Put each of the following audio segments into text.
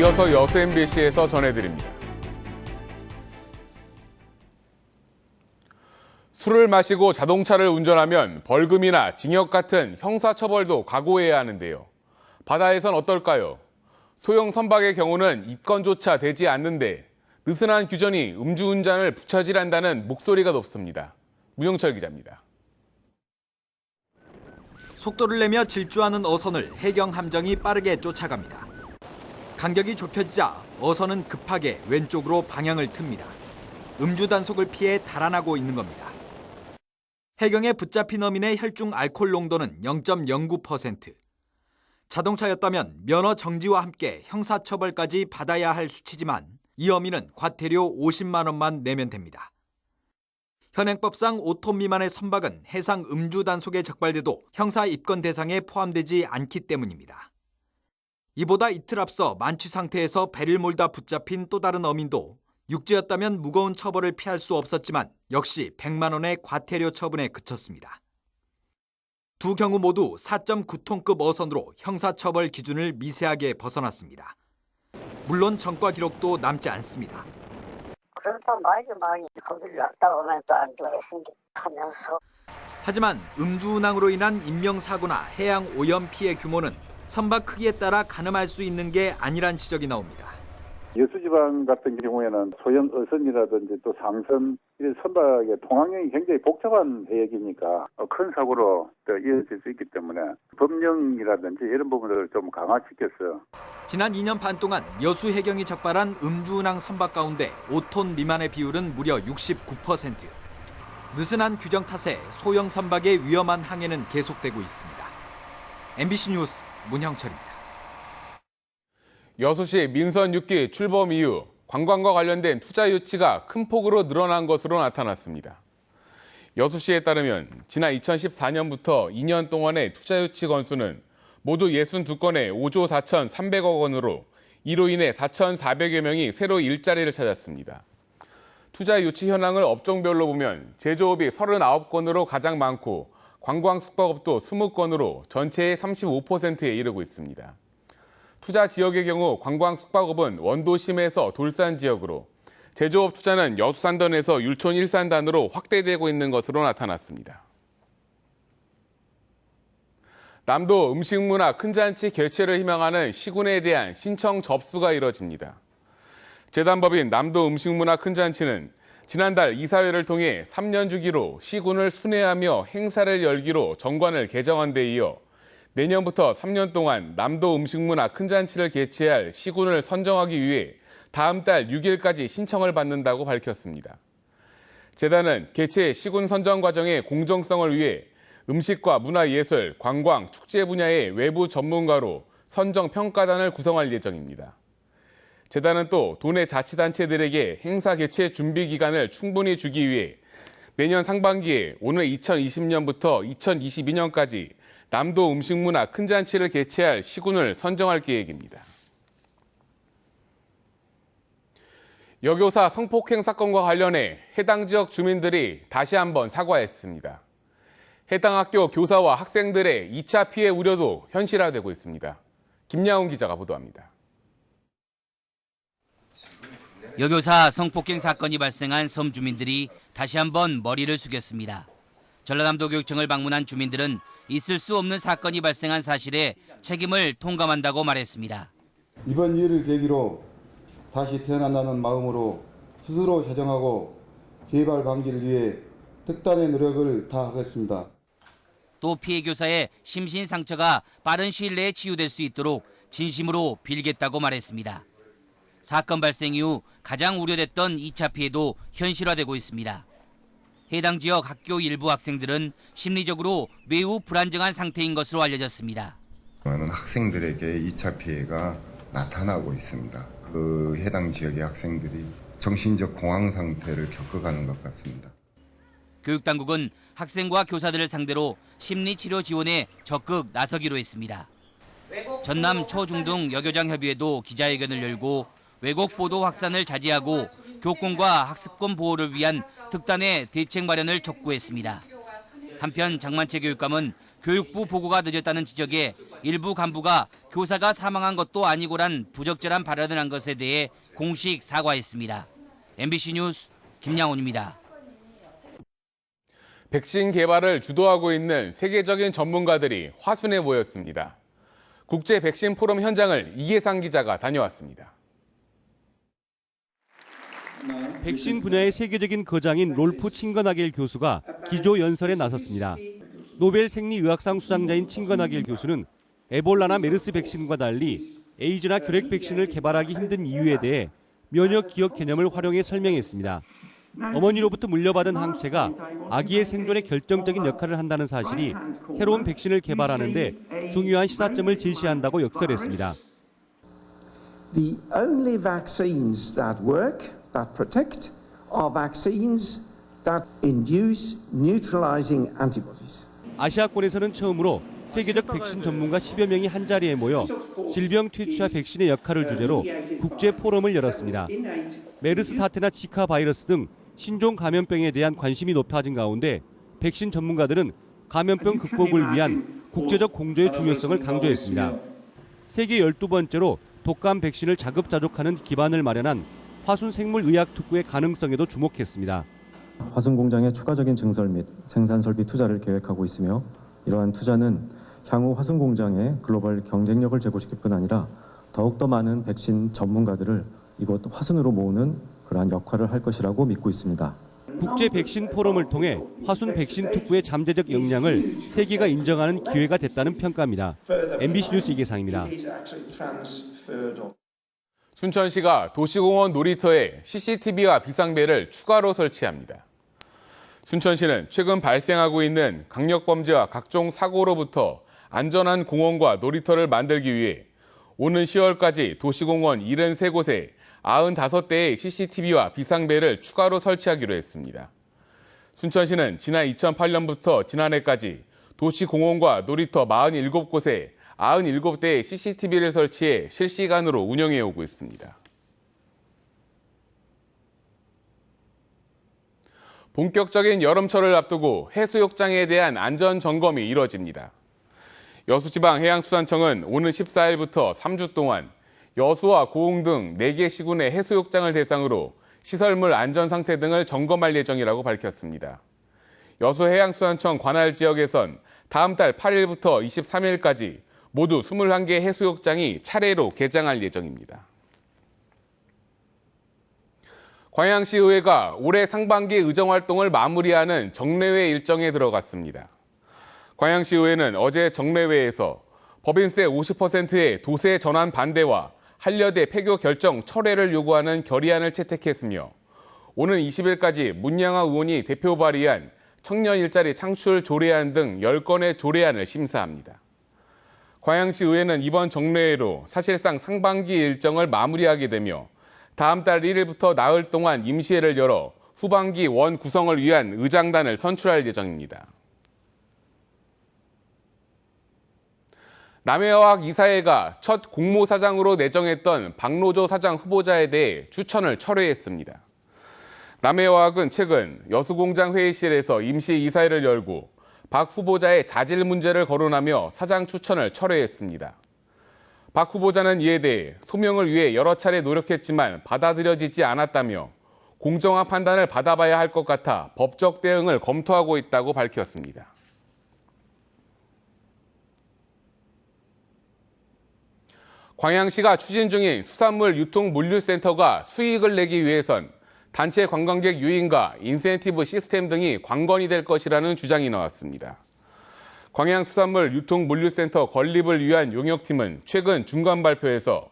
이어서 여수 MBC에서 전해드립니다. 술을 마시고 자동차를 운전하면 벌금이나 징역 같은 형사처벌도 각오해야 하는데요. 바다에선 어떨까요? 소형 선박의 경우는 입건조차 되지 않는데 느슨한 규정이 음주운전을 부처질한다는 목소리가 높습니다. 문영철 기자입니다. 속도를 내며 질주하는 어선을 해경 함정이 빠르게 쫓아갑니다. 간격이 좁혀지자 어선은 급하게 왼쪽으로 방향을 틉니다. 음주 단속을 피해 달아나고 있는 겁니다. 해경에 붙잡힌 어민의 혈중 알코올 농도는 0.09%. 자동차였다면 면허 정지와 함께 형사처벌까지 받아야 할 수치지만 이 어민은 과태료 50만 원만 내면 됩니다. 현행법상 5톤 미만의 선박은 해상 음주 단속에 적발돼도 형사 입건 대상에 포함되지 않기 때문입니다. 이보다 이틀 앞서 만취 상태에서 배를 몰다 붙잡힌 또 다른 어민도 육지였다면 무거운 처벌을 피할 수 없었지만 역시 100만 원의 과태료 처분에 그쳤습니다. 두 경우 모두 4.9톤급 어선으로 형사처벌 기준을 미세하게 벗어났습니다. 물론 전과 기록도 남지 않습니다. 그렇다 많이 거기를 갔다 오면 또 안 좋아하면서. 하지만 음주운항으로 인한 인명사고나 해양 오염 피해 규모는 선박 크기에 따라 가늠할 수 있는 게 아니란 지적이 나옵니다. 여수지방 같은 경우에는 소형 어선이라든지 또 상선, 이런 선박의 통항력이 굉장히 복잡한 해역이니까 큰 사고로 이어질 수 있기 때문에 법령이라든지 이런 부분들을 좀 강화시켰어요. 지난 2년 반 동안 여수 해경이 적발한 음주운항 선박 가운데 5톤 미만의 비율은 무려 69%. 느슨한 규정 탓에 소형 선박의 위험한 항해는 계속되고 있습니다. MBC 뉴스 문형철입니다. 여수시 민선 6기 출범 이후 관광과 관련된 투자 유치가 큰 폭으로 늘어난 것으로 나타났습니다. 여수시에 따르면 지난 2014년부터 2년 동안의 투자 유치 건수는 모두 62건에 5조 4,300억 원으로 이로 인해 4,400여 명이 새로 일자리를 찾았습니다. 투자 유치 현황을 업종별로 보면 제조업이 39건으로 가장 많고 관광 숙박업도 20건으로 전체의 35%에 이르고 있습니다. 투자 지역의 경우 관광 숙박업은 원도심에서 돌산 지역으로, 제조업 투자는 여수산단에서 율촌 일산단으로 확대되고 있는 것으로 나타났습니다. 남도 음식문화 큰잔치 개최를 희망하는 시군에 대한 신청 접수가 이뤄집니다. 재단법인 남도 음식문화 큰잔치는 지난달 이사회를 통해 3년 주기로 시군을 순회하며 행사를 열기로 정관을 개정한 데 이어 내년부터 3년 동안 남도 음식문화 큰잔치를 개최할 시군을 선정하기 위해 다음 달 6일까지 신청을 받는다고 밝혔습니다. 재단은 개최 시군 선정 과정의 공정성을 위해 음식과 문화예술, 관광, 축제 분야의 외부 전문가로 선정 평가단을 구성할 예정입니다. 재단은 또 도내 자치단체들에게 행사 개최 준비 기간을 충분히 주기 위해 내년 상반기에 오는 2020년부터 2022년까지 남도 음식문화 큰잔치를 개최할 시군을 선정할 계획입니다. 여교사 성폭행 사건과 관련해 해당 지역 주민들이 다시 한번 사과했습니다. 해당 학교 교사와 학생들의 2차 피해 우려도 현실화되고 있습니다. 김야훈 기자가 보도합니다. 여교사 성폭행 사건이 발생한 섬 주민들이 다시 한번 머리를 숙였습니다. 전라남도 교육청을 방문한 주민들은 있을 수 없는 사건이 발생한 사실에 책임을 통감한다고 말했습니다. 이번 일을 계기로 다시 태어난다는 마음으로 스스로 자정하고 재발 방지를 위해 특단의 노력을 다하겠습니다. 또 피해 교사의 심신 상처가 빠른 시일 내에 치유될 수 있도록 진심으로 빌겠다고 말했습니다. 사건 발생 이후 가장 우려됐던 2차 피해도 현실화되고 있습니다. 해당 지역 학교 일부 학생들은 심리적으로 매우 불안정한 상태인 것으로 알려졌습니다. 많은 학생들에게 2차 피해가 나타나고 있습니다. 그 해당 지역의 학생들이 정신적 공황 상태를 겪어가는 것 같습니다. 교육당국은 학생과 교사들을 상대로 심리치료 지원에 적극 나서기로 했습니다. 전남 초중등 여교장협의회도 기자회견을 열고 왜곡 보도 확산을 자제하고 교권과 학습권 보호를 위한 특단의 대책 마련을 촉구했습니다. 한편 장만채 교육감은 교육부 보고가 늦었다는 지적에 일부 간부가 교사가 사망한 것도 아니고란 부적절한 발언을 한 것에 대해 공식 사과했습니다. MBC 뉴스 김양훈입니다. 백신 개발을 주도하고 있는 세계적인 전문가들이 화순에 모였습니다. 국제 백신 포럼 현장을 이계상 기자가 다녀왔습니다. 백신 분야의 세계적인 거장인 롤프 칭거나겔 교수가 기조 연설에 나섰습니다. 노벨 생리의학상 수상자인 칭거나겔 교수는 에볼라나 메르스 백신과 달리 에이즈나 결핵 백신을 개발하기 힘든 이유에 대해 면역 기억 개념을 활용해 설명했습니다. 어머니로부터 물려받은 항체가 아기의 생존에 결정적인 역할을 한다는 사실이 새로운 백신을 개발하는 데 중요한 시사점을 제시한다고 역설했습니다. The only vaccines that work, that protect, are vaccines that induce neutralizing antibodies. 아시아권에서는 처음으로 세계적 백신 전문가 10여 명이 한자리에 모여 질병 퇴치와 백신의 역할을 주제로 국제 포럼을 열었습니다. 메르스 사태나 지카 바이러스 등 신종 감염병에 대한 관심이 높아진 가운데 백신 전문가들은 감염병 극복을 위한 국제적 공조의 중요성을 강조했습니다. 세계 12번째로 독감 백신을 자급자족하는 기반을 마련한 화순 생물의학특구의 가능성에도 주목했습니다. 화순 공장의 추가적인 증설 및 생산 설비 투자를 계획하고 있으며 이러한 투자는 향후 화순 공장의 글로벌 경쟁력을 제고시킬 뿐 아니라 더욱더 많은 백신 전문가들을 이곳 화순으로 모으는 그러한 역할을 할 것이라고 믿고 있습니다. 국제 백신 포럼을 통해 화순 백신 특구의 잠재적 역량을 세계가 인정하는 기회가 됐다는 평가입니다. MBC 뉴스 이계상입니다. 순천시가 도시공원 놀이터에 CCTV와 비상벨을 추가로 설치합니다. 순천시는 최근 발생하고 있는 강력범죄와 각종 사고로부터 안전한 공원과 놀이터를 만들기 위해 오는 10월까지 도시공원 73곳에 95대의 CCTV와 비상벨을 추가로 설치하기로 했습니다. 순천시는 지난 2008년부터 지난해까지 도시공원과 놀이터 47곳에 97대의 CCTV를 설치해 실시간으로 운영해 오고 있습니다. 본격적인 여름철을 앞두고 해수욕장에 대한 안전 점검이 이뤄집니다. 여수지방해양수산청은 오는 14일부터 3주 동안 여수와 고흥 등 4개 시군의 해수욕장을 대상으로 시설물 안전 상태 등을 점검할 예정이라고 밝혔습니다. 여수해양수산청 관할 지역에선 다음 달 8일부터 23일까지 모두 21개 해수욕장이 차례로 개장할 예정입니다. 광양시의회가 올해 상반기 의정활동을 마무리하는 정례회 일정에 들어갔습니다. 광양시의회는 어제 정례회에서 법인세 50%의 도세 전환 반대와 한려대 폐교 결정 철회를 요구하는 결의안을 채택했으며 오는 20일까지 문양화 의원이 대표 발의한 청년 일자리 창출 조례안 등 10건의 조례안을 심사합니다. 광양시의회는 이번 정례회로 사실상 상반기 일정을 마무리하게 되며 다음 달 1일부터 나흘 동안 임시회를 열어 후반기 원 구성을 위한 의장단을 선출할 예정입니다. 남해어학 이사회가 첫 공모사장으로 내정했던 박노조 사장 후보자에 대해 추천을 철회했습니다. 남해어학은 최근 여수공장 회의실에서 임시 이사회를 열고 박 후보자의 자질 문제를 거론하며 사장 추천을 철회했습니다. 박 후보자는 이에 대해 소명을 위해 여러 차례 노력했지만 받아들여지지 않았다며 공정한 판단을 받아봐야 할 것 같아 법적 대응을 검토하고 있다고 밝혔습니다. 광양시가 추진 중인 수산물 유통 물류센터가 수익을 내기 위해선 단체 관광객 유인과 인센티브 시스템 등이 관건이 될 것이라는 주장이 나왔습니다. 광양수산물 유통물류센터 건립을 위한 용역팀은 최근 중간 발표에서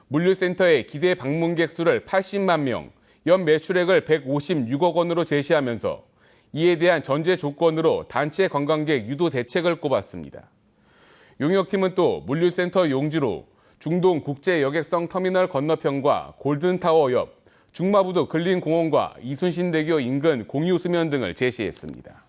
물류센터의 기대 방문객 수를 80만 명, 연 매출액을 156억 원으로 제시하면서 이에 대한 전제 조건으로 단체 관광객 유도 대책을 꼽았습니다. 용역팀은 또 물류센터 용지로 중동 국제여객성 터미널 건너편과 골든타워 옆 중마부두 근린공원과 이순신대교 인근 공유수면 등을 제시했습니다.